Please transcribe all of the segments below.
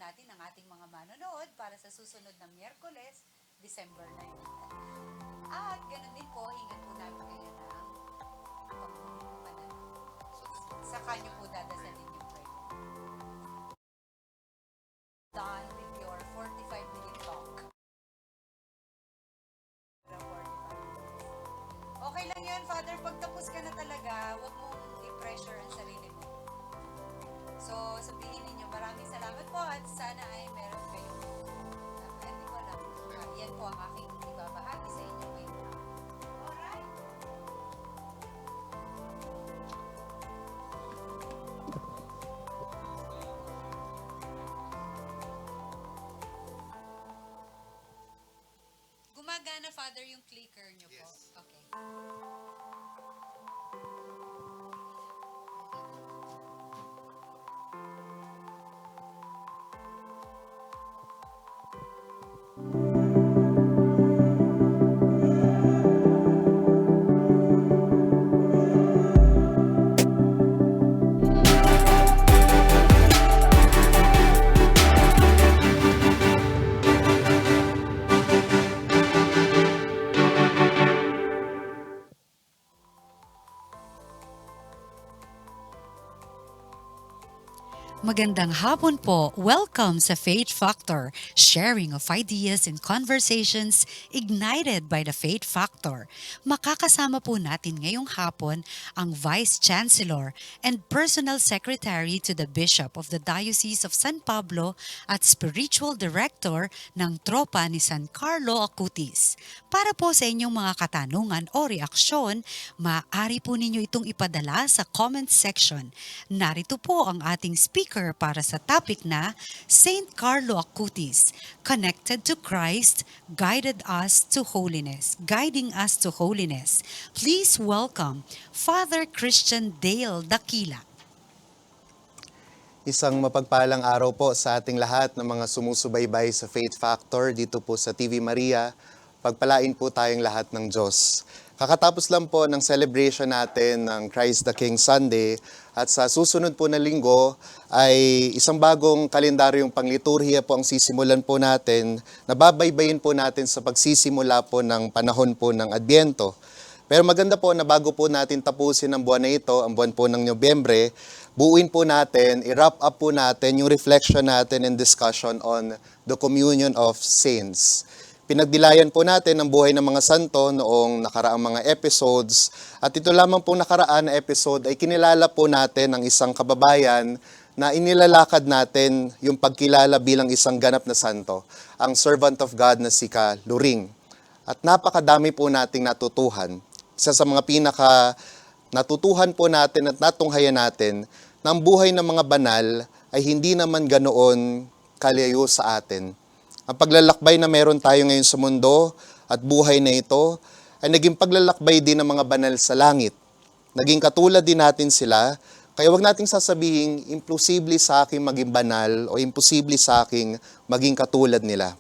natin ang ating mga manonood para sa susunod na Miyerkules, December 9. At ganun din po, hingan po namin kayo ng pananaw. Saka nyo po dadasalin yung prayer. Done with your 45-minute talk. 45 minutes. Okay lang yun, Father. Pag tapos ka na talaga, huwag mong i-pressure ang sarili mo. So, sabihin ninyo, maraming salamat po at sana ay meron kayong hindi ko alam. Yan po ang aking ibabahagi sa inyo ngayon. Alright? Gumagana, Father, yung clicker nyo po. Yes. Okay. Magandang hapon po. Welcome sa Faith Factor, sharing of ideas and conversations ignited by the Faith Factor. Makakasama po natin ngayong hapon ang Vice Chancellor and Personal Secretary to the Bishop of the Diocese of San Pablo at Spiritual Director ng Tropa ni San Carlo Acutis. Para po sa inyong mga katanungan o reaksyon, maaari po ninyo itong ipadala sa comment section. Narito po ang ating speaker para sa topic na Saint Carlo Acutis, Connected to Christ, Guiding us to Holiness. Please welcome Father Christian Dale Dakila. Isang mapagpalang araw po sa ating lahat ng mga sumusubaybay sa Faith Factor dito po sa TV Maria. Pagpalain po tayong lahat ng Diyos. Kakatapos lang po ng celebration natin ng Christ the King Sunday at sa susunod po na linggo ay isang bagong kalendaryong pangliturhiya po ang sisimulan po natin. Nababaybayin po natin sa pagsisimula po ng panahon po ng Adbyento. Pero maganda po na bago po natin tapusin ang buwan na ito, ang buwan po ng Nobyembre, buuin po natin, i-wrap up po natin yung reflection natin and discussion on the communion of saints. Pinagdilayan po natin ang buhay ng mga santo noong nakaraang mga episodes at ito lamang pong nakaraan na episode ay kinilala po natin ang isang kababayan na inilalakad natin yung pagkilala bilang isang ganap na santo, ang servant of God na si Ka Luring. At napakadami po nating natutuhan. Isa sa mga pinaka natutuhan po natin at natunghayan natin na ang buhay ng mga banal ay hindi naman ganoon kalayo sa atin. Ang paglalakbay na meron tayo ngayon sa mundo at buhay na ito ay naging paglalakbay din ng mga banal sa langit. Naging katulad din natin sila, kaya wag nating sasabihin, imposible sa aking maging banal o imposible sa aking maging katulad nila.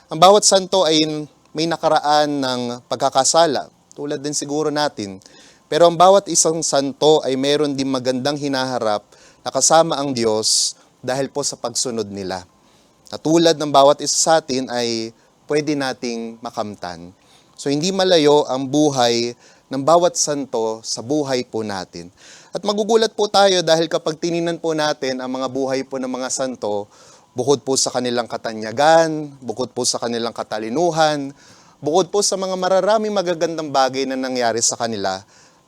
Ang bawat santo ay may nakaraan ng pagkakasala, tulad din siguro natin. Pero ang bawat isang santo ay meron din magandang hinaharap na kasama ang Diyos dahil po sa pagsunod nila. Na tulad ng bawat isa sa atin ay pwede nating makamtan. So hindi malayo ang buhay ng bawat santo sa buhay po natin. At magugulat po tayo dahil kapag tininan po natin ang mga buhay po ng mga santo, bukod po sa kanilang katanyagan, bukod po sa kanilang katalinuhan, bukod po sa mga mararaming magagandang bagay na nangyari sa kanila,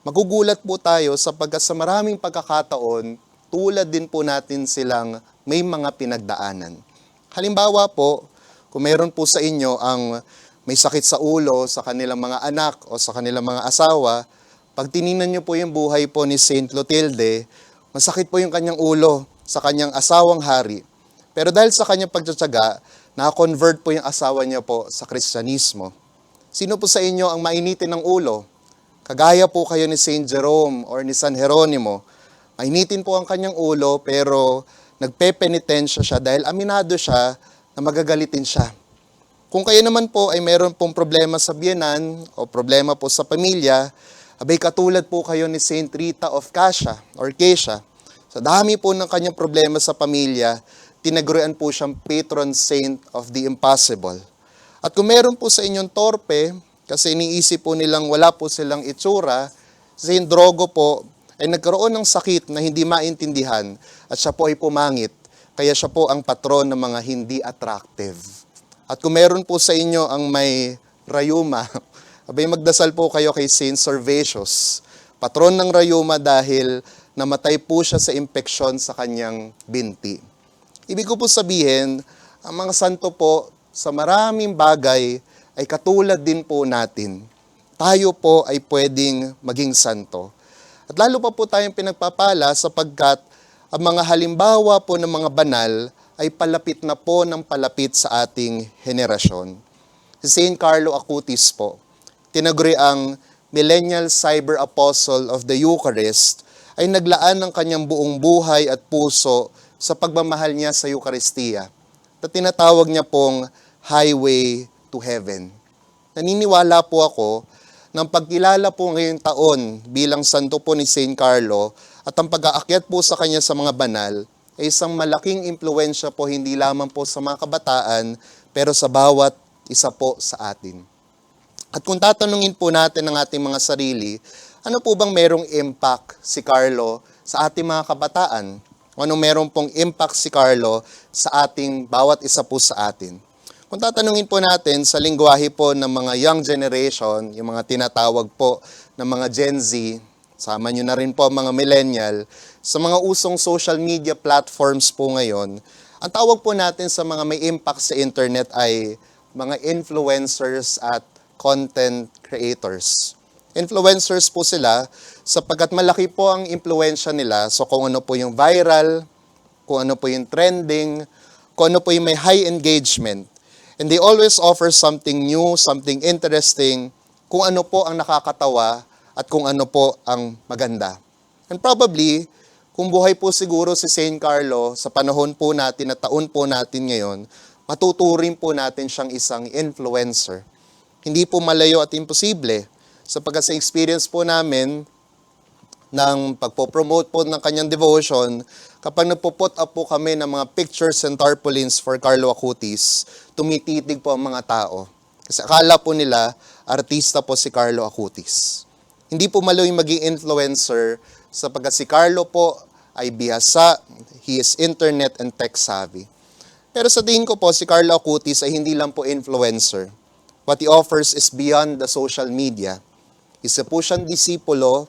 magugulat po tayo sapagkat sa maraming pagkakataon, tulad din po natin silang may mga pinagdaanan. Halimbawa po, kung meron po sa inyo ang may sakit sa ulo sa kanilang mga anak o sa kanilang mga asawa, pag tininan nyo po yung buhay po ni Saint Clotilde, masakit po yung kanyang ulo sa kanyang asawang hari. Pero dahil sa kanyang pagtsatsaga, na-convert po yung asawa niya po sa Kristyanismo. Sino po sa inyo ang mainitin ng ulo? Kagaya po kayo ni Saint Jerome or ni San Jeronimo. Mainitin po ang kanyang ulo pero nagpepenitensya siya dahil aminado siya na magagalitin siya. Kung kayo naman po ay meron pong problema sa biyenan o problema po sa pamilya, abay katulad po kayo ni Saint Rita of Cassia or Kesia. Sa dami po ng kanyang problema sa pamilya, tinagurian po siyang patron saint of the impossible. At kung meron po sa inyong torpe, kasi iniisip po nilang wala po silang itsura, si Saint Drogo po ay nagkaroon ng sakit na hindi maintindihan at siya po ay pumangit. Kaya siya po ang patron ng mga hindi attractive. At kung meron po sa inyo ang may rayuma, abay magdasal po kayo kay Saint Servatius, patron ng rayuma dahil namatay po siya sa impeksyon sa kanyang binti. Ibig ko po sabihin, ang mga santo po sa maraming bagay ay katulad din po natin. Tayo po ay pwedeng maging santo. At lalo pa po tayong pinagpapala sapagkat ang mga halimbawa po ng mga banal ay palapit na po ng palapit sa ating henerasyon. Si Saint Carlo Acutis po, tinaguri ang Millennial Cyber Apostle of the Eucharist, ay naglaan ng kanyang buong buhay at puso sa pagmamahal niya sa Eucharistia na tinatawag niya pong highway to heaven. Naniniwala po ako ng pagkilala po ngayong taon bilang santo po ni Saint Carlo at ang pag-aakyat po sa kanya sa mga banal ay isang malaking impluensya po hindi lamang po sa mga kabataan pero sa bawat isa po sa atin. At kung tatanungin po natin ang ating mga sarili, ano po bang merong impact si Carlo sa ating mga kabataan? O anong meron pong impact si Carlo sa ating bawat isa po sa atin? Kung tatanungin po natin sa lingwahe po ng mga young generation, yung mga tinatawag po ng mga Gen Z, sama nyo na rin po ang mga millennial, sa mga usong social media platforms po ngayon, ang tawag po natin sa mga may impact sa internet ay mga influencers at content creators. Influencers po sila sapagkat malaki po ang impluensya nila. So kung ano po yung viral, kung ano po yung trending, kung ano po yung may high engagement. And they always offer something new, something interesting, kung ano po ang nakakatawa at kung ano po ang maganda. And probably, kung buhay po siguro si Saint Carlo sa panahon po natin at taon po natin ngayon, matuturing po natin siyang isang influencer. Hindi po malayo at imposible. Sapagkat sa experience po namin ng pagpo-promote po ng kanyang devotion, kapag nagpo-put up po kami ng mga pictures and tarpaulins for Carlo Acutis, tumititig po ang mga tao. Kasi akala po nila, artista po si Carlo Acutis. Hindi po malayo yung maging influencer sapagkat si Carlo po ay bihasa, he is internet and tech savvy. Pero sa tingin ko po, si Carlo Acutis ay hindi lang po influencer. What he offers is beyond the social media. Isa po siyang disipulo,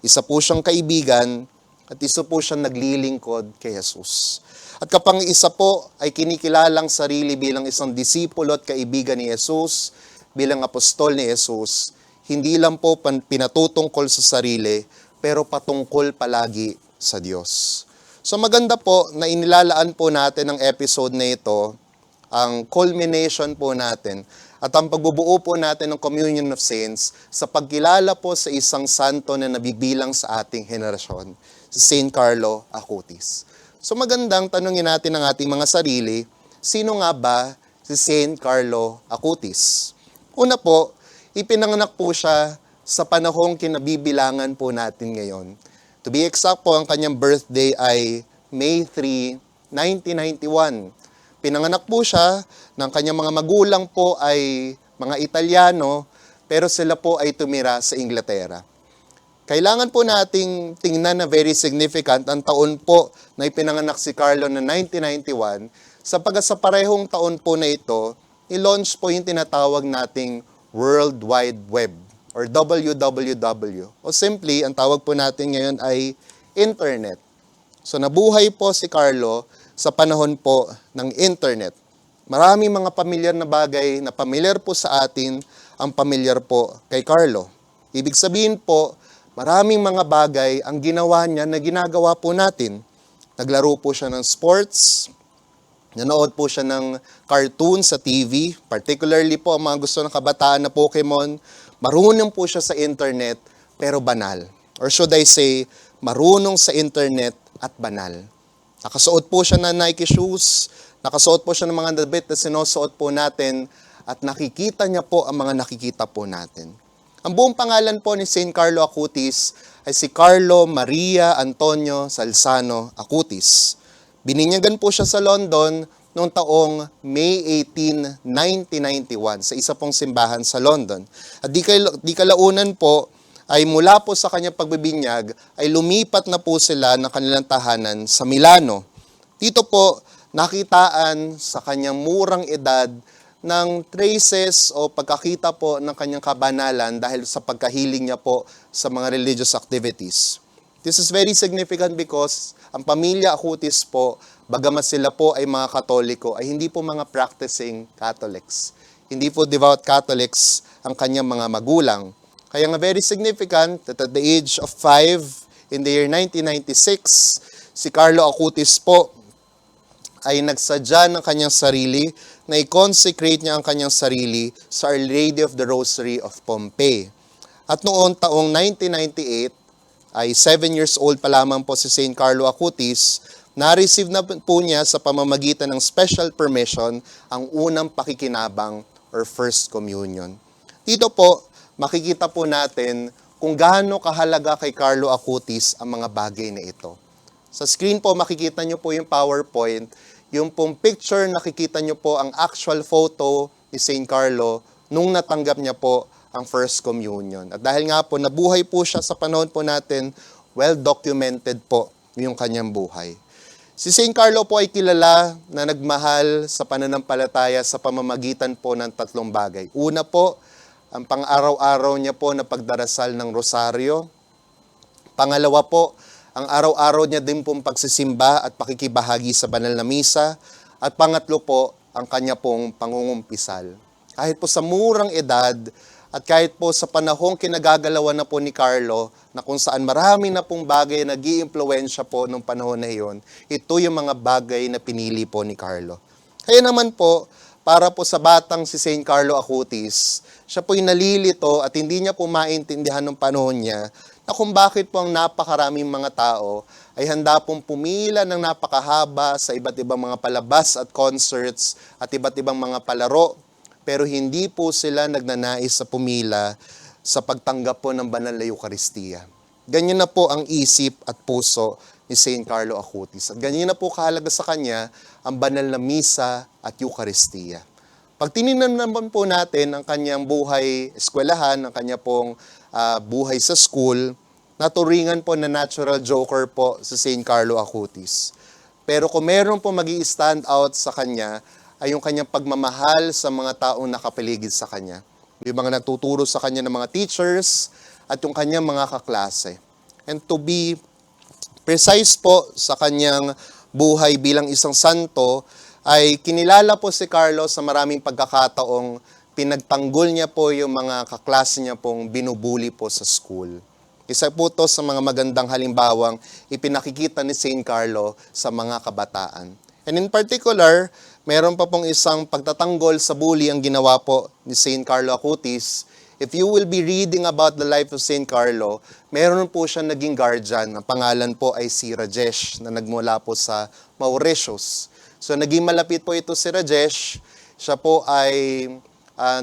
isa po siyang kaibigan, at isa po siyang naglilingkod kay Jesus. At kapag isa po ay kinikilalang sarili bilang isang disipulo at kaibigan ni Jesus, bilang apostol ni Jesus, hindi lang po pinatutungkol sa sarili, pero patungkol palagi sa Diyos. So maganda po na inilalaan po natin ang episode na ito, ang culmination po natin, at ang pagbubuo po natin ng Communion of Saints sa pagkilala po sa isang santo na nabibilang sa ating henerasyon, si Saint Carlo Acutis. So magandang tanungin natin ang ating mga sarili, sino nga ba si Saint Carlo Acutis? Una po, ipinanganak po siya sa panahong kinabibilangan po natin ngayon. To be exact po, ang kanyang birthday ay May 3, 1991. Pinanganak po siya ng kanyang mga magulang po ay mga Italiano, pero sila po ay tumira sa Inglaterra. Kailangan po nating tingnan na very significant ang taon po na ipinanganak si Carlo na 1991, sapagkat sa parehong taon po na ito, i-launch po yung tinatawag nating World Wide Web or WWW. O simply, ang tawag po natin ngayon ay Internet. So nabuhay po si Carlo sa panahon po ng internet. Maraming mga pamilyar na bagay na pamilyar po sa atin ang pamilyar po kay Carlo. Ibig sabihin po, maraming mga bagay ang ginawa niya na ginagawa po natin. Naglaro po siya ng sports, nanood po siya ng cartoon sa TV, particularly po ang mga gusto ng kabataan na Pokemon. Marunong po siya sa internet pero banal. Or should I say, marunong sa internet at banal. Nakasuot po siya ng Nike shoes, nakasuot po siya ng mga damit na sinusuot po natin at nakikita niya po ang mga nakikita po natin. Ang buong pangalan po ni Saint Carlo Acutis ay si Carlo Maria Antonio Salzano Acutis. Bininyagan po siya sa London noong taong May 18, 1991 sa isa pong simbahan sa London. At di kalaunan po ay mula po sa kanyang pagbibinyag ay lumipat na po sila ng kanilang tahanan sa Milano. Dito po nakitaan sa kanyang murang edad ng traces o pagkakita po ng kanyang kabanalan dahil sa pagkahiling niya po sa mga religious activities. This is very significant because ang pamilya Acutis po, bagamat sila po ay mga Katoliko, ay hindi po mga practicing Catholics. Hindi po devout Catholics ang kanyang mga magulang. Kaya nga very significant that at the age of 5, in the year 1996, si Carlo Acutis po ay nagsadya ng kanyang sarili na i-consecrate niya ang kanyang sarili sa Our Lady of the Rosary of Pompeii. At noong taong 1998, ay 7 years old pa lamang po si St. Carlo Acutis, na-receive na po niya sa pamamagitan ng special permission ang unang pakikinabang or First Communion. Dito po, makikita po natin kung gaano kahalaga kay Carlo Acutis ang mga bagay na ito. Sa screen po, makikita niyo po yung PowerPoint. Yung pong picture, nakikita niyo po ang actual photo ni St. Carlo nung natanggap niya po ang First Communion. At dahil nga po, nabuhay po siya sa panahon po natin, well-documented po yung kanyang buhay. Si St. Carlo po ay kilala na nagmahal sa pananampalataya sa pamamagitan po ng tatlong bagay. Una po, ang pang-araw-araw niya po na pagdarasal ng rosaryo. Pangalawa po, ang araw-araw niya din pong pagsisimba at pakikibahagi sa banal na misa. At pangatlo po, ang kanya pong pangungumpisal. Kahit po sa murang edad, at kahit po sa panahong kinagagalawan na po ni Carlo, na kung saan marami na pong bagay na nag-iimpluwensya po nung panahon na iyon, ito yung mga bagay na pinili po ni Carlo. Kaya naman po, para po sa batang si St. Carlo Acutis, siya po'y nalilito at hindi niya po maintindihan ng panahon niya na kung bakit po ang napakaraming mga tao ay handa pong pumila ng napakahaba sa iba't ibang mga palabas at concerts at iba't ibang mga palaro, pero hindi po sila nagnanais sa pumila sa pagtanggap po ng banal na Eucharistia. Ganyan na po ang isip at puso ni St. Carlo Acutis. At ganyan na po kahalaga sa kanya ang banal na misa at Eucharistia. Pag tinignan naman po natin ang kanyang buhay eskwelahan, ang kanya pong buhay sa school, naturingan po na natural joker po si St. Carlo Acutis. Pero kung meron po magi-stand out sa kanya, ay yung kanyang pagmamahal sa mga taong nakapaligid sa kanya. Yung mga natuturo sa kanya ng mga teachers at yung kanyang mga kaklase. And to be precise po sa kanyang buhay bilang isang santo, ay kinilala po si Carlo sa maraming pagkakataong pinagtanggol niya po yung mga kaklase niya pong binubuli po sa school. Isa po to sa mga magandang halimbawang ipinakikita ni St. Carlo sa mga kabataan. And in particular, meron pa pong isang pagtatanggol sa bully ang ginawa po ni St. Carlo Acutis. If you will be reading about the life of St. Carlo, meron po siya naging guardian. Ang pangalan po ay si Rajesh na nagmula po sa Mauritius. So naging malapit po ito si Rajesh. Siya po ay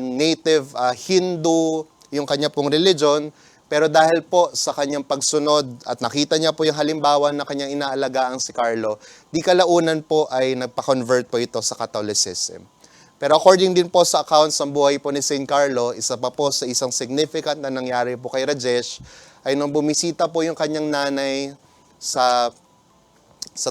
native Hindu, yung kanya pong religion. Pero dahil po sa kanyang pagsunod at nakita niya po yung halimbawa na kanyang inaalagaan si Carlo, di kalaunan po ay nagpa-convert po ito sa Catholicism. Pero according din po sa accounts ng buhay po ni St. Carlo, isa pa po sa isang significant na nangyari po kay Rajesh, ay nung bumisita po yung kanyang nanay sa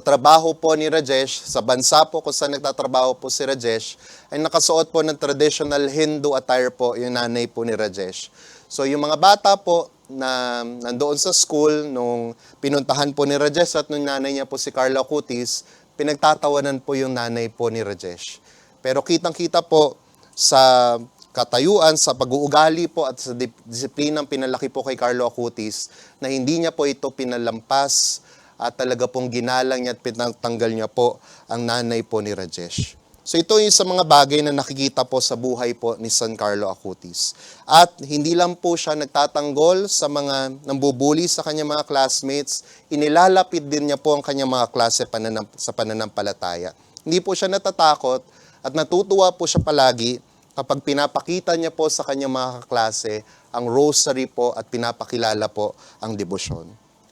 trabaho po ni Rajesh, sa bansa po kung saan nagtatrabaho po si Rajesh, ay nakasuot po ng traditional Hindu attire po yung nanay po ni Rajesh. So yung mga bata po na nandoon sa school, nung pinuntahan po ni Rajesh at nung nanay niya po si Carlo Acutis, pinagtatawanan po yung nanay po ni Rajesh. Pero kitang-kita po sa katayuan, sa pag-uugali po at sa disiplinang pinalaki po kay Carlo Acutis na hindi niya po ito pinalampas at talaga pong ginalang niya at pinatanggal niya po ang nanay po ni Rajesh. So ito yung sa mga bagay na nakikita po sa buhay po ni San Carlo Acutis. At hindi lang po siya nagtatanggol sa mga nambubuli sa kanyang mga classmates, inilalapit din niya po ang kanyang mga klase sa pananampalataya. Hindi po siya natatakot at natutuwa po siya palagi kapag pinapakita niya po sa kanyang mga kaklase ang rosary po at pinapakilala po ang debosyon.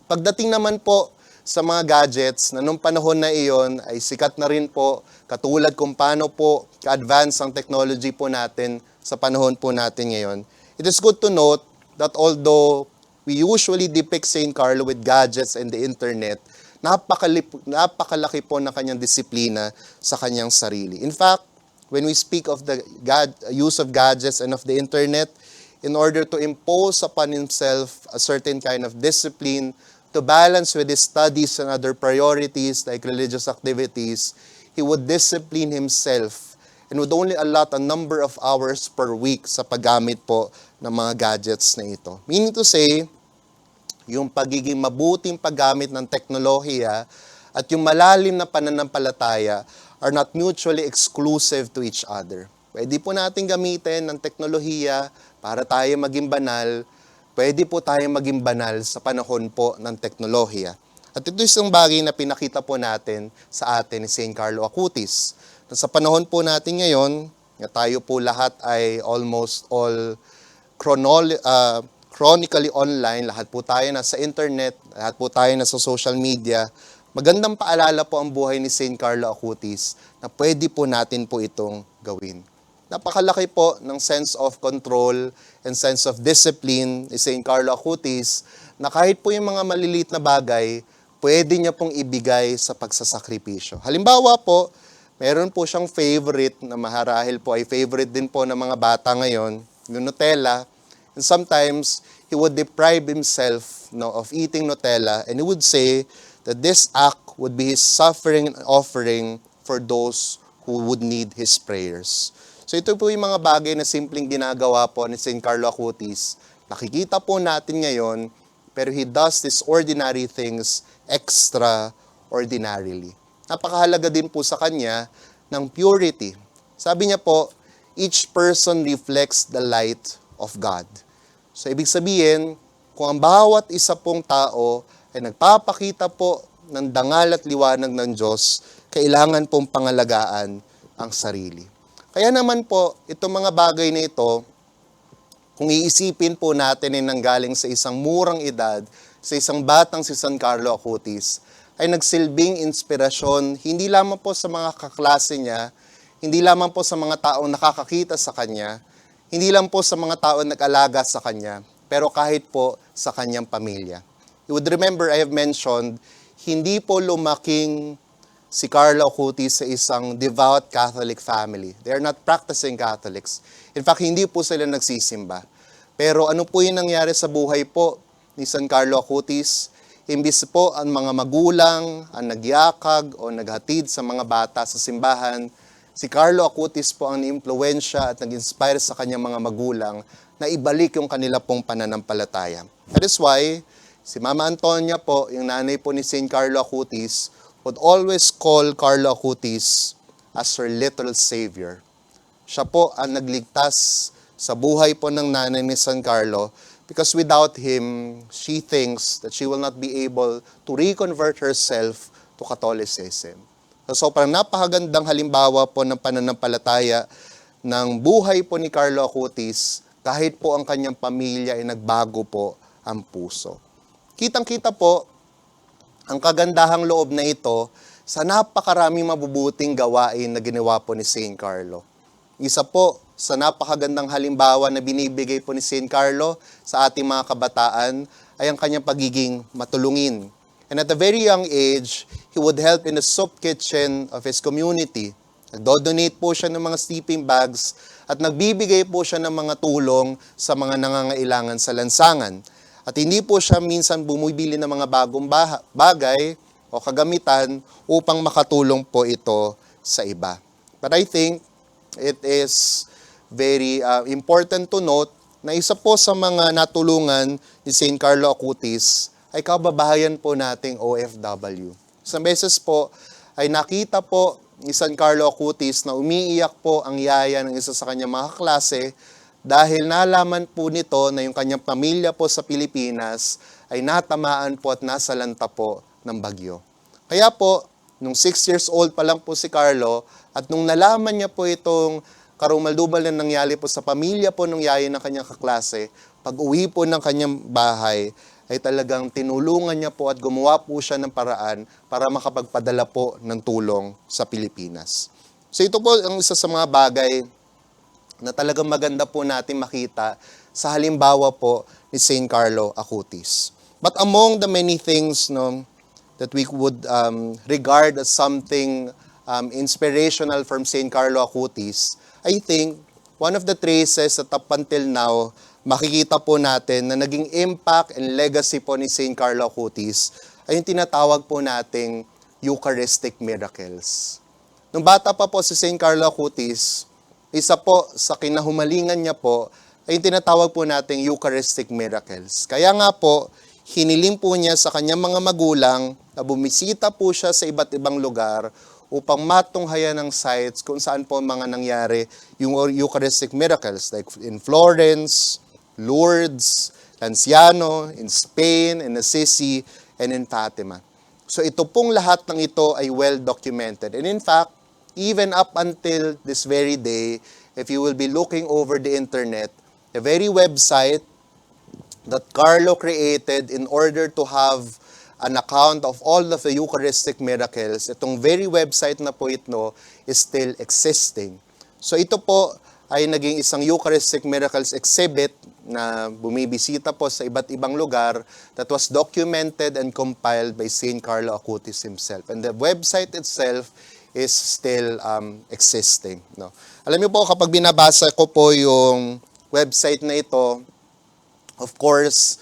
Pagdating naman po sa mga gadgets na nung panahon na iyon ay sikat na rin po, katulad kung paano po ka-advance ang technology po natin sa panahon po natin ngayon. It is good to note that although we usually depict St. Carlo with gadgets and the internet, napakalaki po ng kanyang disiplina sa kanyang sarili. In fact, when we speak of the use of gadgets and of the internet, in order to impose upon himself a certain kind of discipline, to balance with his studies and other priorities like religious activities, he would discipline himself and would only allot a number of hours per week sa paggamit po ng mga gadgets na ito. Meaning to say, yung pagiging mabuting paggamit ng teknolohiya at yung malalim na pananampalataya are not mutually exclusive to each other. Pwede po natin gamitin ng teknolohiya para tayo maging banal, pwede po tayong maging banal sa panahon po ng teknolohiya. At ito isang bagay na pinakita po natin sa atin ni St. Carlo Acutis. Sa panahon po natin ngayon, na tayo po lahat ay almost all chronically online, lahat po tayo nasa internet, lahat po tayo nasa social media, magandang paalala po ang buhay ni St. Carlo Acutis na pwede po natin po itong gawin. Napakalaki po ng sense of control and sense of discipline ni St. Carlo Acutis na kahit po yung mga maliliit na bagay, pwede niya pong ibigay sa pagsasakripisyo. Halimbawa po, meron po siyang favorite na maharahil po ay favorite din po ng mga bata ngayon, yung Nutella. And sometimes, he would deprive himself of eating Nutella and he would say that this act would be his suffering and offering for those who would need his prayers. So ito po yung mga bagay na simpleng ginagawa po ni St. Carlo Acutis. Nakikita po natin ngayon, pero he does these ordinary things extraordinarily. Napakahalaga din po sa kanya ng purity. Sabi niya po, each person reflects the light of God. So ibig sabihin, kung ang bawat isa pong tao ay nagpapakita po ng dangal at liwanag ng Diyos, kailangan pong pangalagaan ang sarili. Kaya naman po, itong mga bagay na ito, kung iisipin po natin ay nanggaling sa isang murang edad, sa isang batang si San Carlo Acutis, ay nagsilbing inspirasyon, hindi lamang po sa mga kaklase niya, hindi lamang po sa mga taong nakakakita sa kanya, hindi lang po sa mga taong nag-alaga sa kanya, pero kahit po sa kanyang pamilya. You would remember, I have mentioned, hindi po lumaking si Carlo Acutis sa isang devout Catholic family. They are not practicing Catholics. In fact, hindi po sila nagsisimba. Pero ano po yung nangyari sa buhay po ni San Carlo Acutis? Imbis po ang mga magulang ang nagyakag o naghatid sa mga bata sa simbahan, si Carlo Acutis po ang ni-impluwensya at nag-inspire sa kanyang mga magulang na ibalik yung kanila pong pananampalataya. That is why, si Mama Antonia po, yung nanay po ni St. Carlo Acutis, would always call Carlo Acutis as her little savior. Siya po ang nagligtas sa buhay po ng nanay ni San Carlo because without him, she thinks that she will not be able to reconvert herself to Catholicism. So parang napakagandang halimbawa po ng pananampalataya ng buhay po ni Carlo Acutis kahit po ang kanyang pamilya ay nagbago po ang puso. Kitang-kita po ang kagandahang loob na ito sa napakaraming mabubuting gawain na ginawa po ni St. Carlo. Isa po sa napakagandang halimbawa na binibigay po ni St. Carlo sa ating mga kabataan ay ang kanyang pagiging matulungin. And at a very young age, he would help in the soup kitchen of his community. Nagdo-donate po siya ng mga sleeping bags at nagbibigay po siya ng mga tulong sa mga nangangailangan sa lansangan. At hindi po siya minsan bumibili ng mga bagong bagay o kagamitan upang makatulong po ito sa iba. But I think it is very important to note na isa po sa mga natulungan ni St. Carlo Acutis ay kababayan po nating OFW. Isang beses po ay nakita po ni San Carlo Acutis na umiiyak po ang yaya ng isa sa kanyang mga klase dahil nalaman po nito na yung kanyang pamilya po sa Pilipinas ay natamaan po at nasalanta po ng bagyo. Kaya po, nung 6 years old pa lang po si Carlo at nung nalaman niya po itong karumaldumal na nangyari po sa pamilya po ng yaya ng kanyang kaklase, pag uwi po ng kanyang bahay, ay talagang tinulungan niya po at gumawa po siya ng paraan para makapagpadala po ng tulong sa Pilipinas. So ito po ang isa sa mga bagay na talagang maganda po natin makita sa halimbawa po ni St. Carlo Acutis. But among the many things that we would regard as something inspirational from St. Carlo Acutis, I think one of the traces that up until now, makikita po natin na naging impact and legacy po ni St. Carlo Acutis ay yung tinatawag po nating Eucharistic miracles. Nung bata pa po si St. Carlo Acutis, isa po sa kinahumalingan niya po ay yung tinatawag po nating Eucharistic miracles. Kaya nga po, hiniling po niya sa kanyang mga magulang na bumisita po siya sa iba't ibang lugar upang matunghayan ng sites kung saan po mga nangyari yung Eucharistic miracles like in Florence, Lourdes, Lanciano, in Spain, in Assisi, and in Fatima. So ito pong lahat ng ito ay well documented. And in fact, even up until this very day, if you will be looking over the internet, the very website that Carlo created in order to have an account of all of the Eucharistic miracles, itong very website na po ito is still existing. So ito po ay naging isang Eucharistic miracles exhibit na bumibisita po sa iba't ibang lugar that was documented and compiled by St. Carlo Acutis himself. And the website itself is still existing. No? Alam niyo po, kapag binabasa ko po yung website na ito, of course,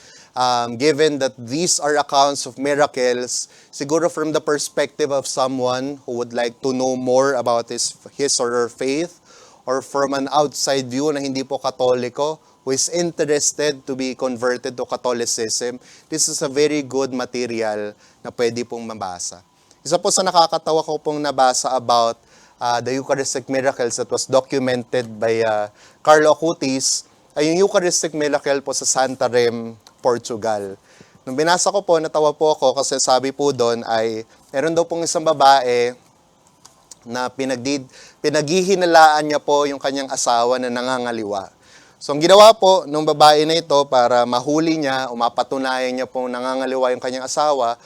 given that these are accounts of miracles, siguro from the perspective of someone who would like to know more about his or her faith, or from an outside view na hindi po Katoliko, who is interested to be converted to Catholicism, this is a very good material na pwede pong mabasa. Isa po sa nakakatawa ko pong nabasa about the Eucharistic miracles that was documented by Carlo Acutis, ay yung Eucharistic miracle po sa Santarém, Portugal. Nung binasa ko po, natawa po ako kasi sabi po doon ay meron daw pong isang babae na pinaghihinalaan niya po yung kanyang asawa na nangangaliwa. So ang ginawa po nung babae na ito para mahuli niya o mapatunayan niya po nangangaliwa yung kanyang asawa,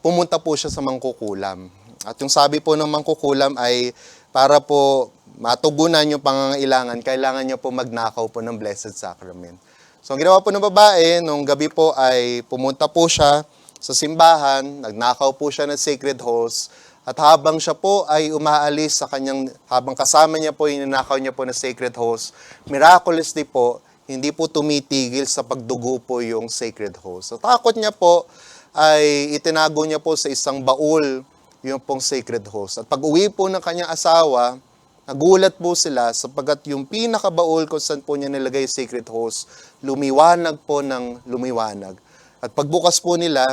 pumunta po siya sa mangkukulam. At yung sabi po ng mangkukulam ay para po matugunan yung pangangailangan, kailangan niya po magnakaw po ng Blessed Sacrament. So ang ginawa po ng babae, nung gabi po ay pumunta po siya sa simbahan, nagnakaw po siya ng sacred host, at habang siya po ay umaalis sa kanyang, habang kasama niya po, ninakaw niya po ng sacred host, miraculously po, hindi po tumitigil sa pagdugo po yung sacred host. So takot niya po ay itinago niya po sa isang baul yung pong sacred host. At pag uwi po ng kanyang asawa, nagulat po sila sapagkat yung pinakabaul kung saan po niya nilagay yung sacred host, lumiwanag po ng lumiwanag. At pagbukas po nila,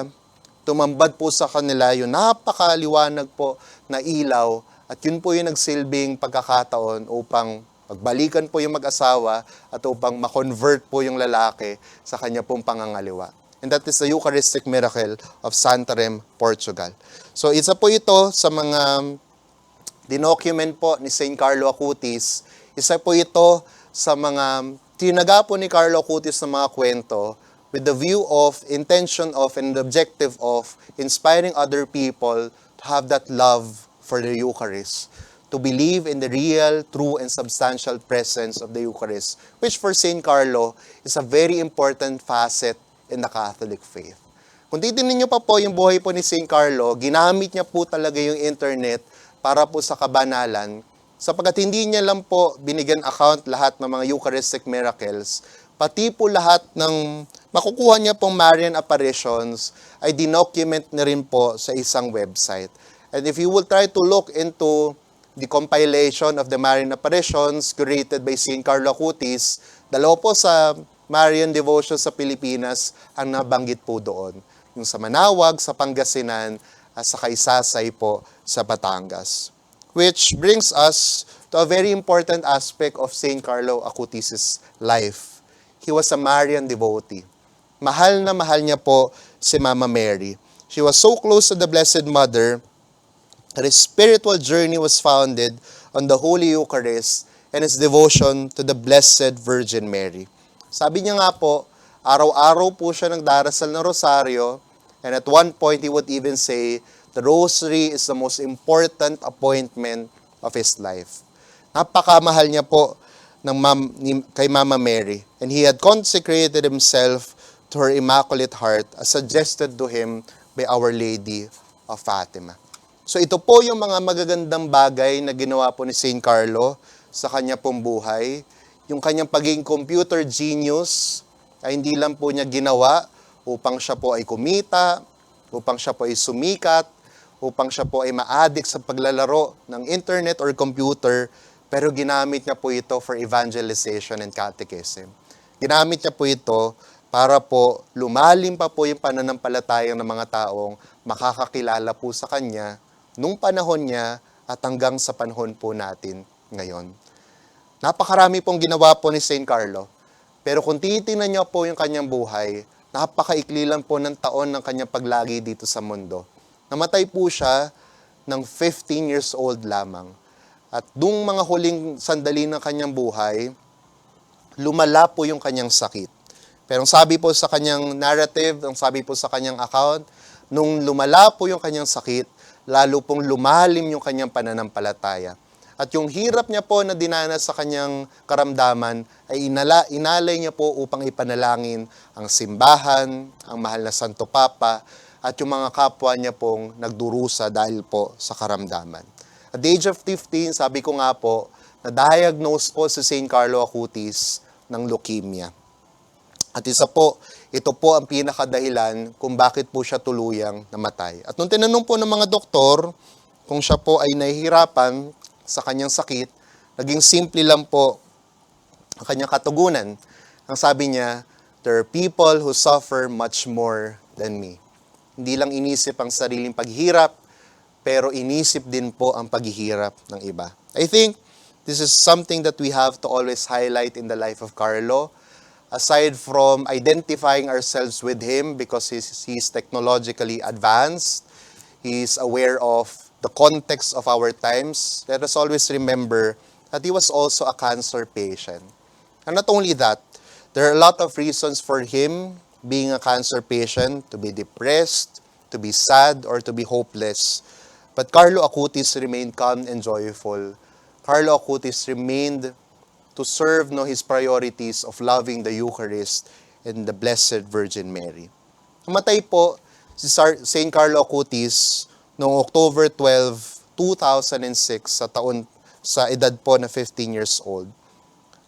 tumambad po sa kanila yung napakaliwanag po na ilaw at yun po yung nagsilbing pagkakataon upang pagbalikan po yung mag-asawa at upang ma-convert po yung lalaki sa kanya pong pangangaliwa. And that is the Eucharistic miracle of Santarém, Portugal. So isa po ito sa mga dinocument po ni St. Carlo Acutis. Isa po ito sa mga tinaga po ni Carlo Acutis ng mga kwento with the view of, intention of, and the objective of inspiring other people to have that love for the Eucharist, to believe in the real, true, and substantial presence of the Eucharist, which for St. Carlo is a very important facet in the Catholic faith. Kung titingnan niyo pa po yung buhay po ni St. Carlo, ginamit niya po talaga yung internet para po sa kabanalan, sapagkat hindi niya lang po binigyan account lahat ng mga Eucharistic miracles, pati po lahat ng makukuha niya pong Marian apparitions ay dinocument na rin po sa isang website. And if you will try to look into the compilation of the Marian apparitions created by St. Carlo Acutis, dalawa po sa Marian devotion sa Pilipinas ang nabanggit po doon. Yung sa Manawag, sa Pangasinan, at sa Kaysasay po sa Batangas. Which brings us to a very important aspect of St. Carlo Acutis' life. He was a Marian devotee. Mahal na mahal niya po si Mama Mary. She was so close to the Blessed Mother that his spiritual journey was founded on the Holy Eucharist and his devotion to the Blessed Virgin Mary. Sabi niya nga po, Araw-araw po siya nagdarasal ng rosaryo, and at one point, he would even say, the rosary is the most important appointment of his life. Napakamahal niya po kay Mama Mary. And he had consecrated himself to her Immaculate Heart as suggested to him by Our Lady of Fatima. So ito po yung mga magagandang bagay na ginawa po ni St. Carlo sa kanya pong buhay. Yung kanyang pagiging computer genius ay hindi lang po niya ginawa upang siya po ay kumita, upang siya po ay sumikat, upang siya po ay ma-addict sa paglalaro ng internet or computer, pero ginamit niya po ito for evangelization and catechism. Ginamit niya po ito para po lumalim pa po yung pananampalataya ng mga taong makakakilala po sa Kanya nung panahon niya at hanggang sa panahon po natin ngayon. Napakarami pong ginawa po ni St. Carlo, pero kung titingnan niyo po yung kanyang buhay, napakaikli lang po ng taon ng kanyang paglagi dito sa mundo. Namatay po siya ng 15 years old lamang. At dung mga huling sandali ng kanyang buhay, lumala po yung kanyang sakit. Pero ang sabi po sa kanyang narrative, ang sabi po sa kanyang account, nung lumala po yung kanyang sakit, lalo pong lumalim yung kanyang pananampalataya. At yung hirap niya po na dinanas sa kanyang karamdaman ay inalay niya po upang ipanalangin ang simbahan, ang mahal na Santo Papa, at yung mga kapwa niya pong nagdurusa dahil po sa karamdaman. At the age of 15, sabi ko nga po, na-diagnose po si St. Carlo Acutis ng leukemia. At ito po ang pinakadahilan kung bakit po siya tuluyang namatay. At nung tinanong po ng mga doktor kung siya po ay nahihirapan sa kanyang sakit, naging simple lang po ang kanyang katugunan. Ang sabi niya, there are people who suffer much more than me. Hindi lang inisip ang sariling paghihirap, pero inisip din po ang paghihirap ng iba. I think this is something that we have to always highlight in the life of Carlo. Aside from identifying ourselves with him because he's technologically advanced, he's aware of the context of our times, let us always remember that he was also a cancer patient. And not only that, there are a lot of reasons for him, being a cancer patient, to be depressed, to be sad, or to be hopeless. But Carlo Acutis remained calm and joyful. Carlo Acutis remained to serve his priorities of loving the Eucharist and the Blessed Virgin Mary. Namatay po si St. Carlo Acutis noong October 12, 2006 sa edad po na 15 years old.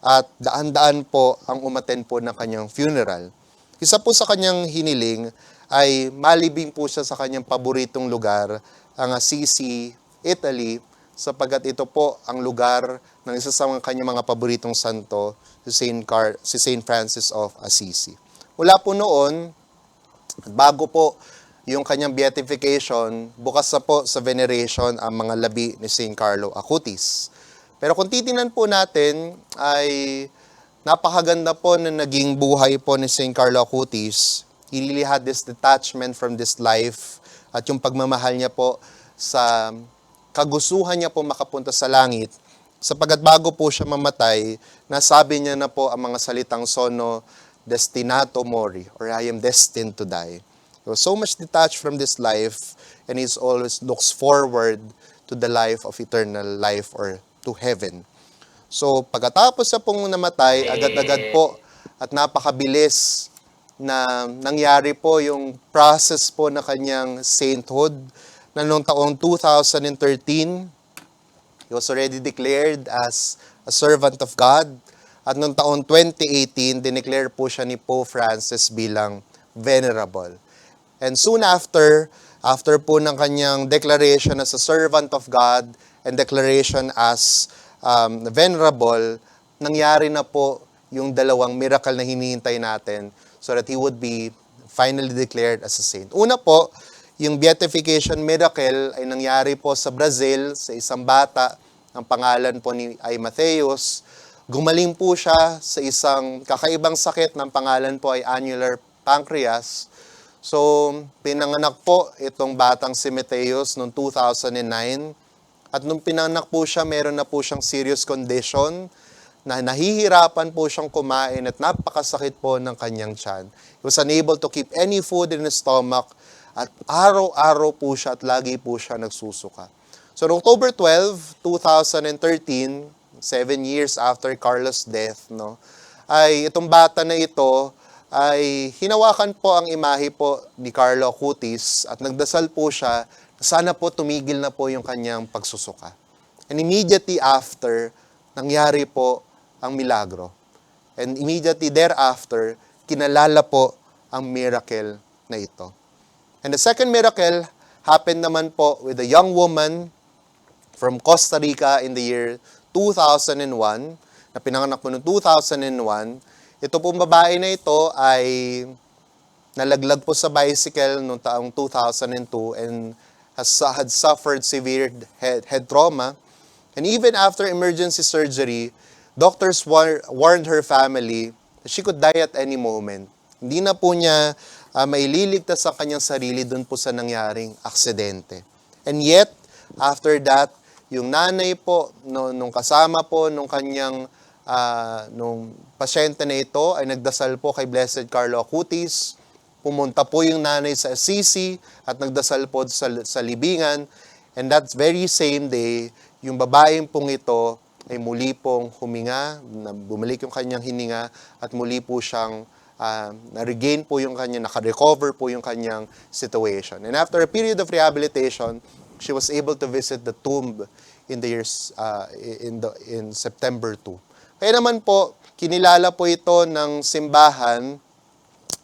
At daan-daan po ang umattend po ng kanyang funeral. Isa po sa kanyang hiniling ay malibing po siya sa kanyang paboritong lugar, ang Assisi, Italy, sapagkat ito po ang lugar ng isa sa kanyang mga paboritong santo, si St. Francis of Assisi. Mula po noon, bago po yung kanyang beatification, bukas na po sa veneration ang mga labi ni St. Carlo Acutis. Pero kung titingnan po natin, ay napakaganda po na naging buhay po ni St. Carlo Acutis. He really had this detachment from this life at yung pagmamahal niya po sa kagustuhan niya po makapunta sa langit, sapagkat bago po siya mamatay, nasabi niya na po ang mga salitang sono destinato mori, or I am destined to die. He was so much detached from this life, and he always looks forward to the life of eternal life or to heaven. So pagkatapos siya pong namatay, agad-agad po at napakabilis na nangyari po yung process po na kanyang sainthood, na noong taong 2013, he was already declared as a servant of God. At noong taong 2018, dineclare po siya ni Pope Francis bilang venerable. And soon after po ng kanyang declaration as a servant of God and declaration as venerable, nangyari na po yung dalawang miracle na hinihintay natin so that he would be finally declared as a saint. Una po, yung beatification miracle ay nangyari po sa Brazil, sa isang bata, ang pangalan po ay Mateus. Gumaling po siya sa isang kakaibang sakit ng pangalan po ay annular pancreas. So, pinanganak po itong batang si Mateus noong 2009. At nung pinanganak po siya, meron na po siyang serious condition na nahihirapan po siyang kumain at napakasakit po ng kanyang tiyan. He was unable to keep any food in his stomach at araw-araw po siya at lagi po siya nagsusuka. So, on October 12, 2013, 7 years after Carlo's death, no, ay itong bata na ito ay hinawakan po ang imahe po ni Carlo Acutis at nagdasal po siya na sana po tumigil na po yung kanyang pagsusuka. And immediately after, nangyari po ang milagro. And immediately thereafter, kinalala po ang miracle na ito. And the second miracle happened naman po with a young woman from Costa Rica in the year 2001, na pinanganak po noong 2001. Ito pong babae na ito ay nalaglag po sa bicycle noong taong 2002 and had suffered severe head trauma. And even after emergency surgery, doctors warned her family that she could die at any moment. Hindi na po niya maililigtas sa kanyang sarili doon po sa nangyaring aksidente. And yet, after that, yung nanay po, nung kasama po nung kanyang nung pasyente na ito ay nagdasal po kay Blessed Carlo Acutis. Pumunta po yung nanay sa Assisi at nagdasal po sa libingan. And that very same day, yung babaeng pong ito ay muli pong huminga, bumalik yung kanyang hininga at muli po siyang na-regain po yung kanyang, naka-recover po yung kanyang situation. And after a period of rehabilitation, she was able to visit the tomb in the years in September 2. Kaya naman po, kinilala po ito ng simbahan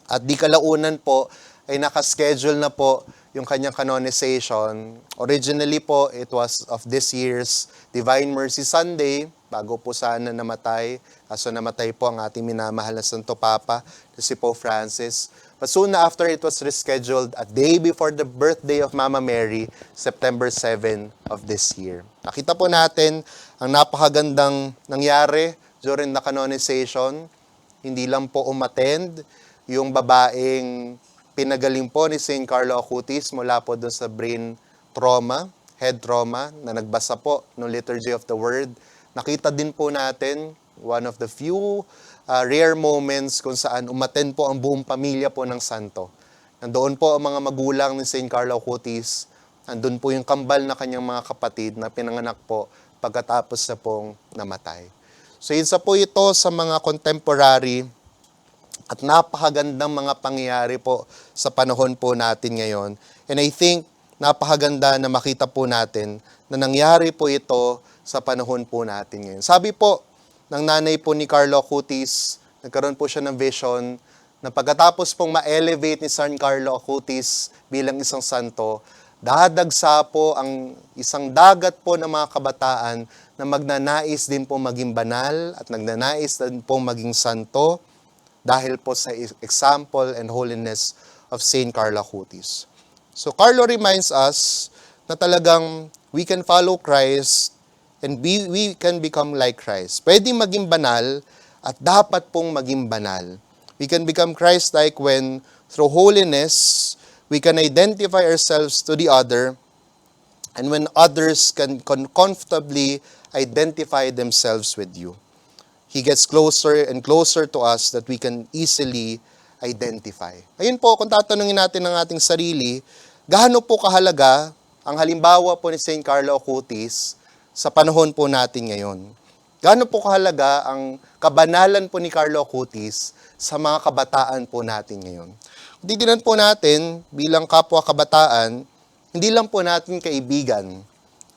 at di kalaunan po ay nakaschedule na po yung kanyang canonization. Originally po, it was of this year's Divine Mercy Sunday, bago po sana namatay. Kaso namatay po ang ating minamahal na Santo Papa, si Pope Francis. But soon after, it was rescheduled a day before the birthday of Mama Mary, September 7 of this year. Nakita po natin ang napakagandang nangyari during the canonization. Hindi lang po umattend yung babaeng pinagaling po ni St. Carlo Acutis mula po doon sa brain trauma, head trauma, na nagbasa po ng Liturgy of the Word. Nakita din po natin one of the few rare moments kung saan umattend po ang buong pamilya po ng santo. Nandoon po ang mga magulang ni St. Carlo Acutis, nandun po yung kambal na kanyang mga kapatid na pinanganak po pagkatapos na pong namatay. So isa po ito sa mga contemporary at napakagandang mga pangyayari po sa panahon po natin ngayon. And I think napakaganda na makita po natin na nangyari po ito sa panahon po natin ngayon. Sabi po ng nanay po ni Carlo Acutis, nagkaroon po siya ng vision na pagkatapos pong ma-elevate ni San Carlo Acutis bilang isang santo, dadagsa po ang isang dagat po ng mga kabataan na magnanais din po maging banal at nagnanais din po maging santo dahil po sa example and holiness of Saint Carlo Acutis. So Carlo reminds us na talagang we can follow Christ and we can become like Christ. Pwede maging banal at dapat pong maging banal. We can become Christ-like when through holiness, we can identify ourselves to the other, and when others can comfortably identify themselves with you. He gets closer and closer to us that we can easily identify. Ayun po, kung tatanungin natin ng ating sarili, gaano po kahalaga ang halimbawa po ni St. Carlo Acutis sa panahon po natin ngayon? Gaano po kahalaga ang kabanalan po ni Carlo Acutis sa mga kabataan po natin ngayon? Kung titignan po natin bilang kapwa kabataan, hindi lang po natin kaibigan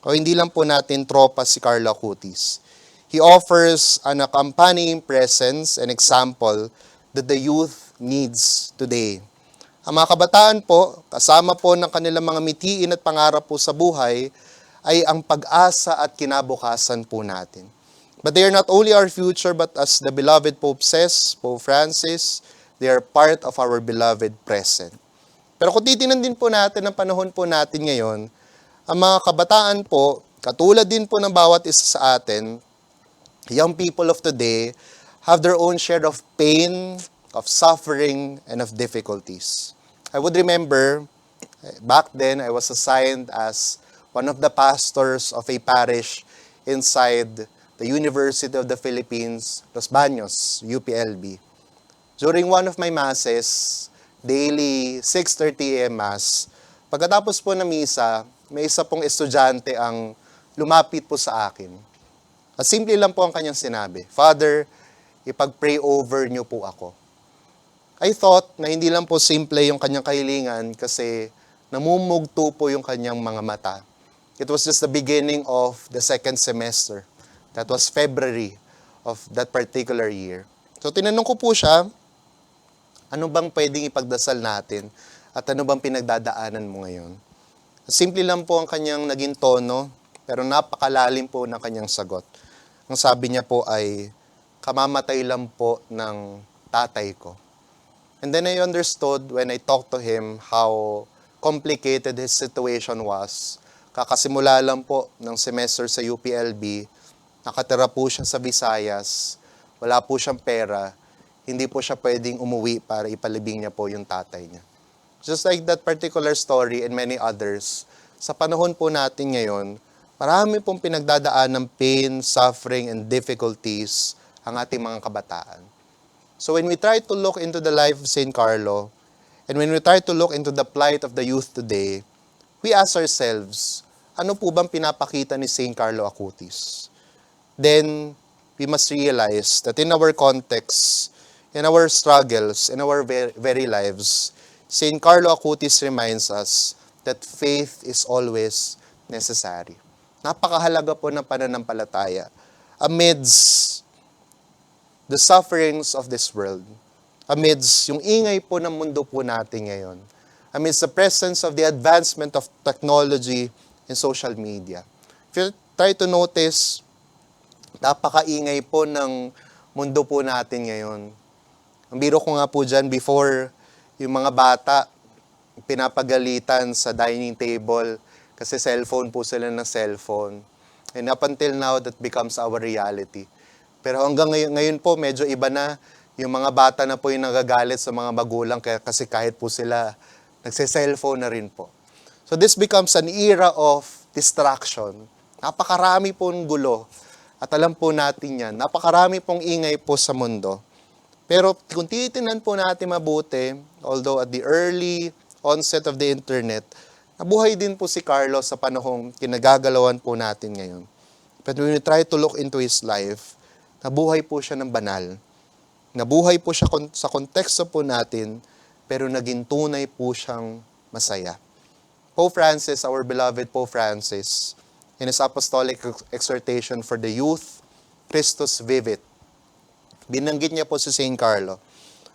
o hindi lang po natin tropa si Carlo Acutis. He offers an accompanying presence and example that the youth needs today. Ang mga kabataan po, kasama po ng kanilang mga mitiin at pangarap po sa buhay, ay ang pag-asa at kinabukasan po natin. But they are not only our future, but as the beloved Pope says, Pope Francis, they are part of our beloved present. Pero kung titingnan din po natin ang panahon po natin ngayon, ang mga kabataan po, katulad din po ng bawat isa sa atin, young people of today have their own share of pain, of suffering, and of difficulties. I would remember, back then, I was assigned as one of the pastors of a parish inside the University of the Philippines, Los Baños, UPLB. During one of my masses, daily 6:30 a.m. mass, pagkatapos po ng misa, may isa pong estudyante ang lumapit po sa akin. At simple lang po ang kanyang sinabi, "Father, ipag-pray over niyo po ako." I thought na hindi lang po simple yung kanyang kahilingan kasi namumugto po yung kanyang mga mata. It was just the beginning of the second semester. That was February of that particular year. So tinanong ko po siya, ano bang pwedeng ipagdasal natin at ano bang pinagdadaanan mo ngayon? Simple lang po ang kanyang naging tono, pero napakalalim po ng kanyang sagot. Ang sabi niya po ay, kamamatay lang po ng tatay ko. And then I understood when I talked to him how complicated his situation was. Kakasimula lang po ng semester sa UPLB, nakatira po siya sa Visayas, wala po siyang pera, hindi po siya pwedeng umuwi para ipalibing niya po yung tatay niya. Just like that particular story and many others, sa panahon po natin ngayon, marami pong pinagdadaan ng pain, suffering, and difficulties ang ating mga kabataan. So when we try to look into the life of St. Carlo, and when we try to look into the plight of the youth today, we ask ourselves, ano po bang pinapakita ni St. Carlo Acutis? Then, we must realize that in our context, in our struggles, in our very lives, St. Carlo Acutis reminds us that faith is always necessary. Napakahalaga po ng pananampalataya amidst the sufferings of this world, amidst yung ingay po ng mundo po natin ngayon, amidst the presence of the advancement of technology and social media. If you try to notice, napakaingay po ng mundo po natin ngayon. Ang biro ko nga po dyan, before, yung mga bata, pinapagalitan sa dining table kasi cellphone po sila ng cellphone. And up until now, that becomes our reality. Pero hanggang ngayon po, medyo iba na yung mga bata na po yung nagagalit sa mga magulang kasi kahit po sila nagse-cellphone na rin po. So this becomes an era of distraction. Napakarami pong gulo. At alam po natin yan, napakarami pong ingay po sa mundo. Pero kung titinan po natin mabuti, although at the early onset of the internet, nabuhay din po si Carlo sa panahong kinagagalawan po natin ngayon. But when we try to look into his life, nabuhay po siya ng banal. Nabuhay po siya sa konteksto po natin, pero naging tunay po siyang masaya. Pope Francis, our beloved Pope Francis, in his apostolic exhortation for the youth, Christus Vivit, binanggit niya po si St. Carlo.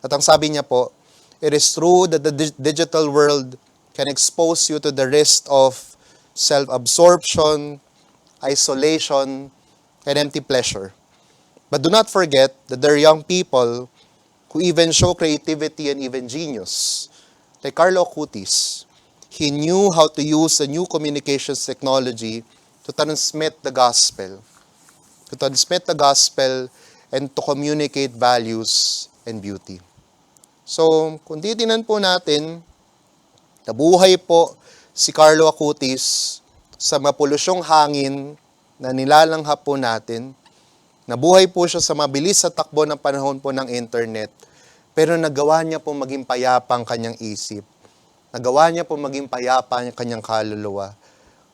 At ang sabi niya po, it is true that the digital world can expose you to the risk of self-absorption, isolation, and empty pleasure. But do not forget that there are young people who even show creativity and even genius. Like Carlo Acutis, he knew how to use the new communications technology to transmit the gospel. To transmit the gospel and to communicate values and beauty. So, kung titinan po natin, nabuhay po si Carlo Acutis sa mapulusyong hangin na nilalanghap po natin. Nabuhay po siya sa mabilis sa takbo ng panahon po ng internet, pero nagawa niya po maging payapa ang kanyang isip. Nagawa niya po maging payapa ang kanyang kaluluwa.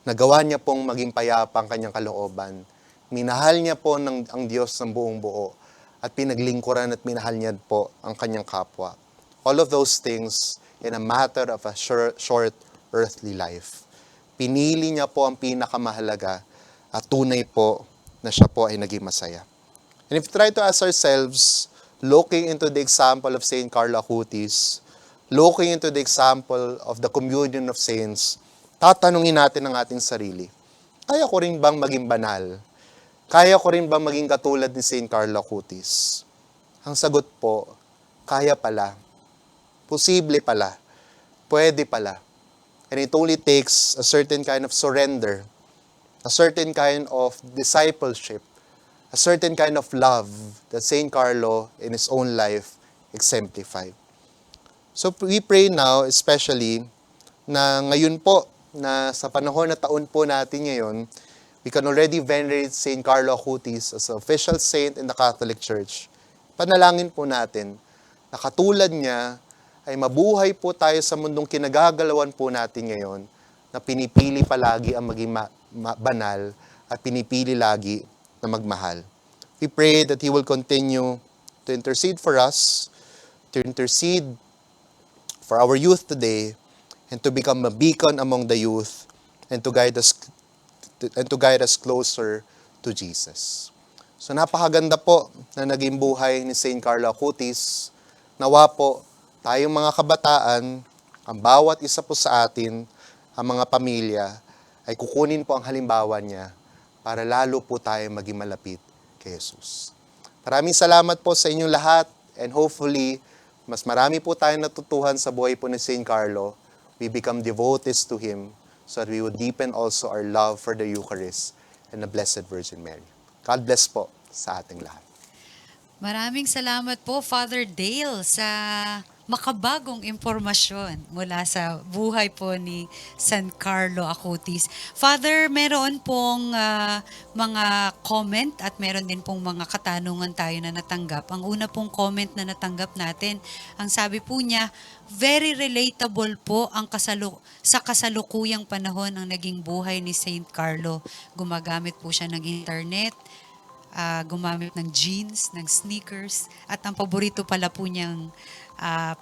Nagawa niya pong maging payapa ang kanyang kalooban. Minahal niya po ang Diyos ng buong buo at pinaglingkuran at minahal niya po ang kanyang kapwa. All of those things in a matter of a short earthly life. Pinili niya po ang pinakamahalaga at tunay po na siya po ay naging masaya. And if we try to ask ourselves, looking into the example of St. Carlo Acutis, looking into the example of the communion of saints, tatanungin natin ang ating sarili, kaya ko rin bang maging banal? Kaya ko rin bang maging katulad ni St. Carlo Acutis? Ang sagot po, kaya pala. Posible pala. Pwede pala. And it only takes a certain kind of surrender, a certain kind of discipleship, a certain kind of love that St. Carlo in his own life exemplified. So we pray now, especially, na ngayon po, na sa panahon na taon po natin ngayon, we can already venerate Saint Carlo Acutis as an official saint in the Catholic Church. Panalangin po natin na katulad niya ay mabuhay po tayo sa mundong kinagagalawan po natin ngayon na pinipili palagi ang maging banal at pinipili lagi na magmahal. We pray that He will continue to intercede for us, to intercede for our youth today, and to become a beacon among the youth, and to guide us closer to Jesus. So napakaganda po na naging buhay ni Saint Carlo Acutis. Nawa po tayong mga kabataan, ang bawat isa po sa atin, ang mga pamilya, ay kukunin po ang halimbawa niya para lalo po tayo maging malapit kay Jesus. Maraming salamat po sa inyong lahat, and hopefully, mas marami po tayong natutuhan sa buhay po ni Saint Carlo. We become devotees to him so that we would deepen also our love for the Eucharist and the Blessed Virgin Mary. God bless po sa ating lahat. Maraming salamat po, Father Dale, sa makabagong impormasyon mula sa buhay po ni San Carlo Acutis. Father, meron pong mga comment at meron din pong mga katanungan tayo na natanggap. Ang una pong comment na natanggap natin, ang sabi po niya, very relatable po ang sa kasalukuyang panahon ang naging buhay ni Saint Carlo. Gumagamit po siya ng internet, gumamit ng jeans, ng sneakers, at ang paborito pala po niyang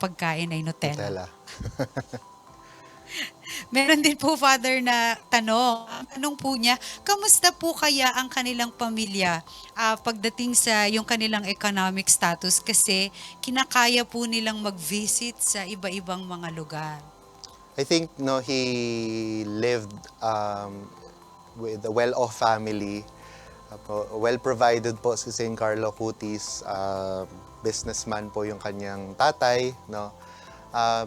pagkain ay Nutella. Meron din po, Father, na tanong. Ang tanong po niya, kamusta po kaya ang kanilang pamilya pagdating sa yung kanilang economic status kasi kinakaya po nilang mag-visit sa iba-ibang mga lugar? I think he lived with a well-off family. Well provided po si Saint Carlo Acutis, businessman po yung kanyang tatay, no.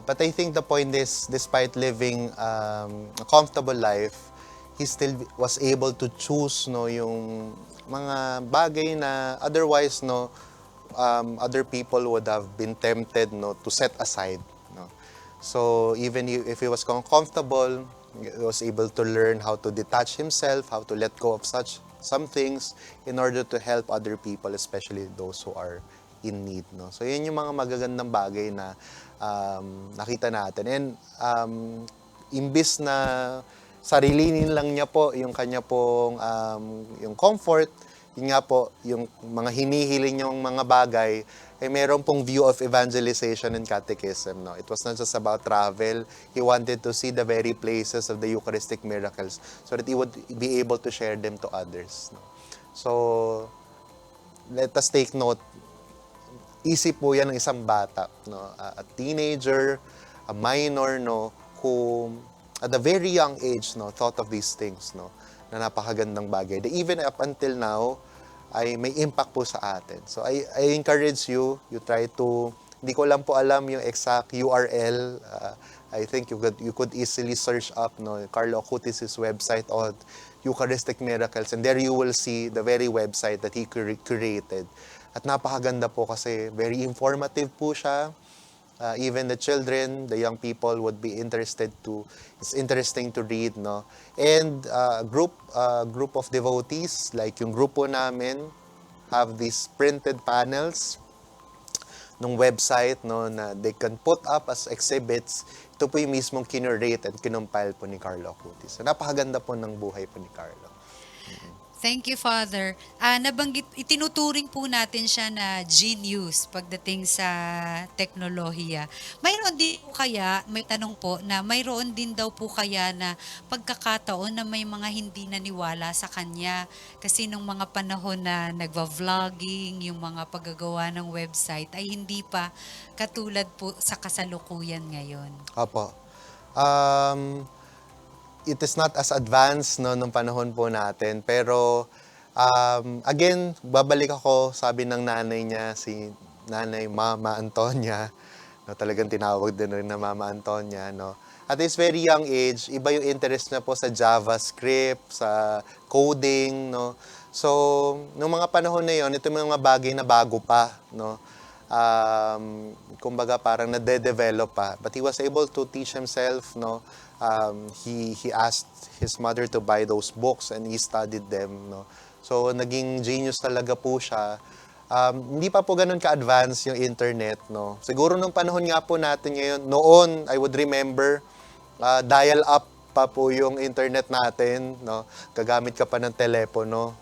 But I think the point is, despite living a comfortable life, he still was able to choose yung mga bagay na otherwise other people would have been tempted to set aside, no. So even if he was comfortable, he was able to learn how to detach himself, how to let go of some things in order to help other people, especially those who are in need, no. So yun yung mga magagandang bagay na nakita natin. And imbis na sarilinin lang niya po yung kanya pong yung comfort, yun nga po, yung mga hinihiling niyang mga bagay, ay meron pong view of evangelization and catechism, no. It was not just about travel. He wanted to see the very places of the Eucharistic miracles so that he would be able to share them to others, no. So, let us take note, isip po yan ng isang bata, no, a teenager, a minor, no, who at a very young age, no, thought of these things, no, na napakagandang bagay. Even up until now, ay may impact po sa atin. So I encourage you try to, hindi ko lang po alam yung exact URL. I think you could easily search up Carlo Acutis' website on Eucharistic Miracles, and there you will see the very website that he created. At napakaganda po kasi very informative po siya. Even the children, the young people would be it's interesting to read, no. And group of devotees, like yung grupo namin, have these printed panels ng website, no, na they can put up as exhibits. Ito po yung mismong kinurate and kinumpile po ni Carlo Acutis. So, napakaganda po ng buhay po ni Carlo. Thank you, Father. Itinuturing po natin siya na genius pagdating sa teknolohiya. Mayroon din po kaya, may tanong po, na mayroon din daw po kaya na pagkakataon na may mga hindi naniwala sa kanya. Kasi nung mga panahon na nagva-vlogging, yung mga paggagawa ng website, ay hindi pa katulad po sa kasalukuyan ngayon. Opo. It is not as advanced nung panahon po natin, pero again, babalik ako, sabi ng nanay niya, si Nanay Mama Antonia, no, talagang tinawag din rin na Mama Antonia, no. At this very young age, iba yung interest niya po sa JavaScript, sa coding, no. So, nung mga panahon na yon, ito yung mga bagay na bago pa, no. Kumbaga parang nade-develop pa, but he was able to teach himself, no, he asked his mother to buy those books and he studied them, no. So naging genius talaga po siya. Hindi pa po ganun ka-advance yung internet, no. Siguro nung panahon nga po natin ngayon, noon I would remember dial up pa po yung internet natin, no. Gagamit ka pa ng telepono.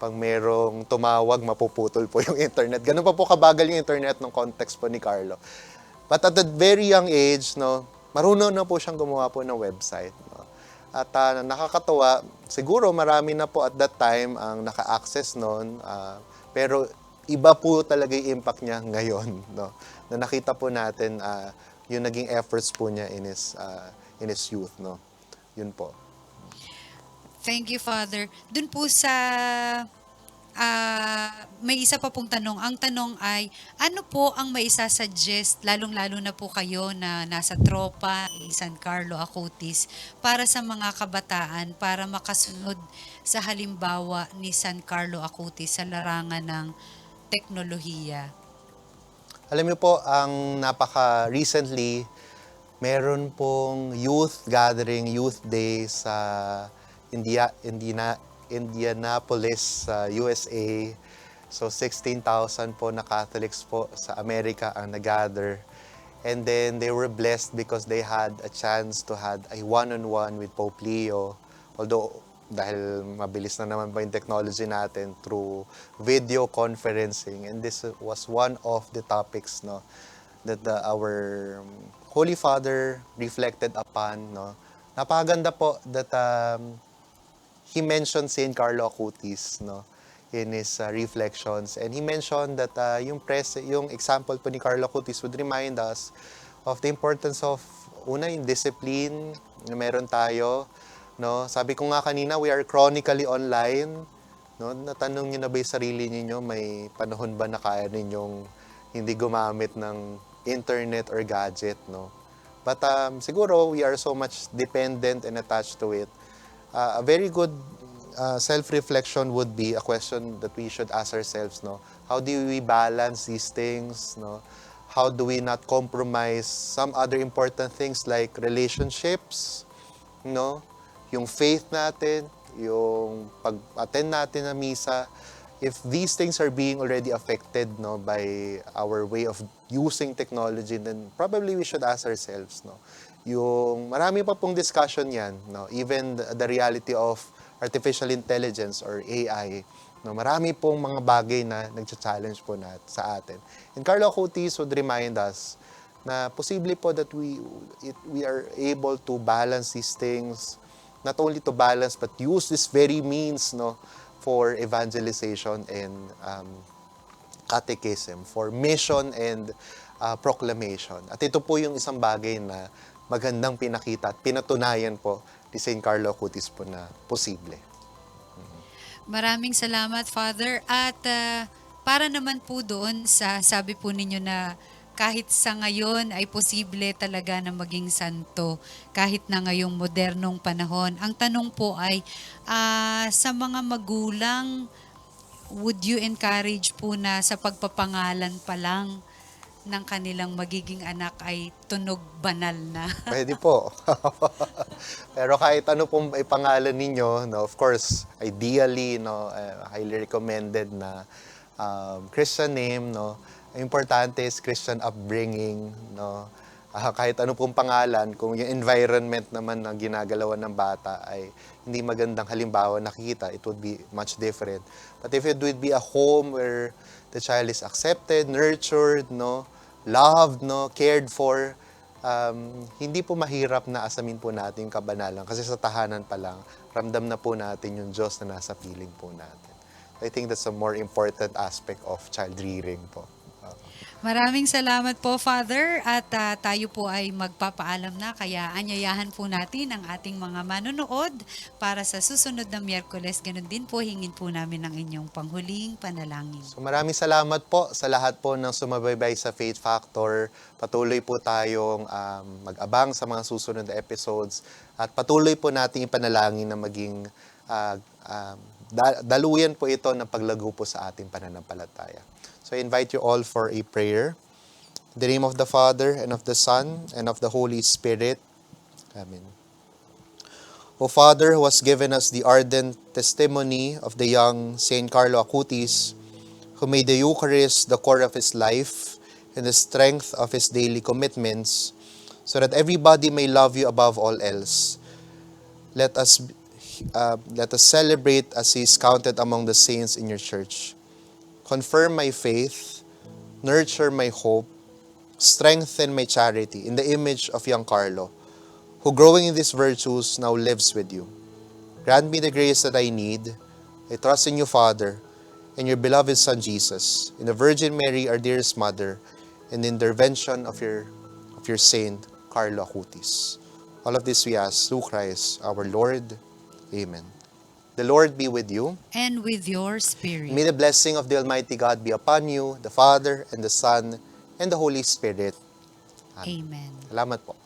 Pag merong tumawag, mapuputol po yung internet. Ganun pa po kabagal yung internet nung context po ni Carlo. But at a very young age, no, marunong na po siyang gumawa po ng website. No? At nakakatawa, siguro marami na po at that time ang naka-access noon. Pero iba po talaga yung impact niya ngayon. No? Na nakita po natin yung naging efforts po niya in his youth. No? Yun po. Thank you, Father. Dun po sa may isa pa pong tanong. Ang tanong ay, ano po ang maisasuggest, lalong-lalo na po kayo na nasa tropa ni San Carlo Acutis, para sa mga kabataan, para makasunod sa halimbawa ni San Carlo Acutis sa larangan ng teknolohiya? Alam niyo po, ang napaka-recently, meron pong youth gathering, youth day sa Indianapolis, sa USA. So 16,000 po na Catholics po sa Amerika ang nag-gather. And then they were blessed because they had a chance to have a one-on-one with Pope Leo. Although, dahil mabilis na naman po yung technology natin through video conferencing. And this was one of the topics, no, that our Holy Father reflected upon, no. Napakaganda po that he mentioned Saint Carlo Acutis, no, in his reflections, and he mentioned that yung example po ni Carlo Acutis would remind us of the importance of yung discipline na meron tayo, no. Sabi ko nga kanina, we are chronically online, no. Natanong niyo na ba yung sarili niyo, may panahon ba na kaya ninyong hindi gumamit ng internet or gadget, no? But siguro we are so much dependent and attached to it. A very good self-reflection would be a question that we should ask ourselves, no? How do we balance these things, no? How do we not compromise some other important things like relationships, no? Yung faith natin, yung pag-attend natin ng misa. If these things are being already affected, no, by our way of using technology, then probably we should ask ourselves, no, yung marami pa pong discussion yan, no, even the reality of artificial intelligence or AI, no, marami pong mga bagay na nagcha-challenge po sa atin. And Carlo Acutis would remind us na posible po that we are able to balance these things, not only to balance but use this very means, no, for evangelization and catechism, for mission and proclamation. At ito po yung isang bagay na magandang pinakita at pinatunayan po ni St. Carlo Acutis po na posible. Maraming salamat, Father. At para naman po doon sa sabi po ninyo na kahit sa ngayon ay posible talaga na maging santo, kahit na ngayong modernong panahon. Ang tanong po ay, sa mga magulang, would you encourage po na sa pagpapangalan pa lang ng kanilang magiging anak ay tunog banal na? Pwede po. Pero kahit ano pong ipangalan ninyo, no, of course, ideally, no, highly recommended na Christian name, no. Importante is Christian upbringing, no. Kahit ano pong pangalan, kung yung environment naman na ginagalawan ng bata ay hindi magandang halimbawa nakikita, it would be much different. But if it would be a home where the child is accepted, nurtured, no, loved, no, cared for, hindi po mahirap na asamin po natin yung kabanalan kasi sa tahanan pa lang, ramdam na po natin yung Diyos na nasa piling po natin. I think that's a more important aspect of child rearing po. Maraming salamat po, Father. At tayo po ay magpapaalam na, kaya anyayahan po natin ang ating mga manonood para sa susunod na Miyerkules. Ganun din po, hingin po namin ang inyong panghuling panalangin. So maraming salamat po sa lahat po ng sumabaybay sa Faith Factor. Patuloy po tayong mag-abang sa mga susunod na episodes at patuloy po nating ipanalangin na maging daluyan po ito ng paglago po sa ating pananampalataya. So I invite you all for a prayer. In the name of the Father, and of the Son, and of the Holy Spirit. Amen. O Father, who has given us the ardent testimony of the young Saint Carlo Acutis, who made the Eucharist the core of his life and the strength of his daily commitments, so that everybody may love you above all else. Let us celebrate as he is counted among the saints in your church. Confirm my faith, nurture my hope, strengthen my charity in the image of young Carlo, who growing in these virtues now lives with you. Grant me the grace that I need. I trust in you, Father, and your beloved Son Jesus, in the Virgin Mary, our dearest Mother, and the intervention of your Saint Carlo Acutis. All of this we ask through Christ our Lord. Amen. The Lord be with you. And with your spirit. May the blessing of the Almighty God be upon you, the Father, and the Son, and the Holy Spirit. Amen. Salamat po.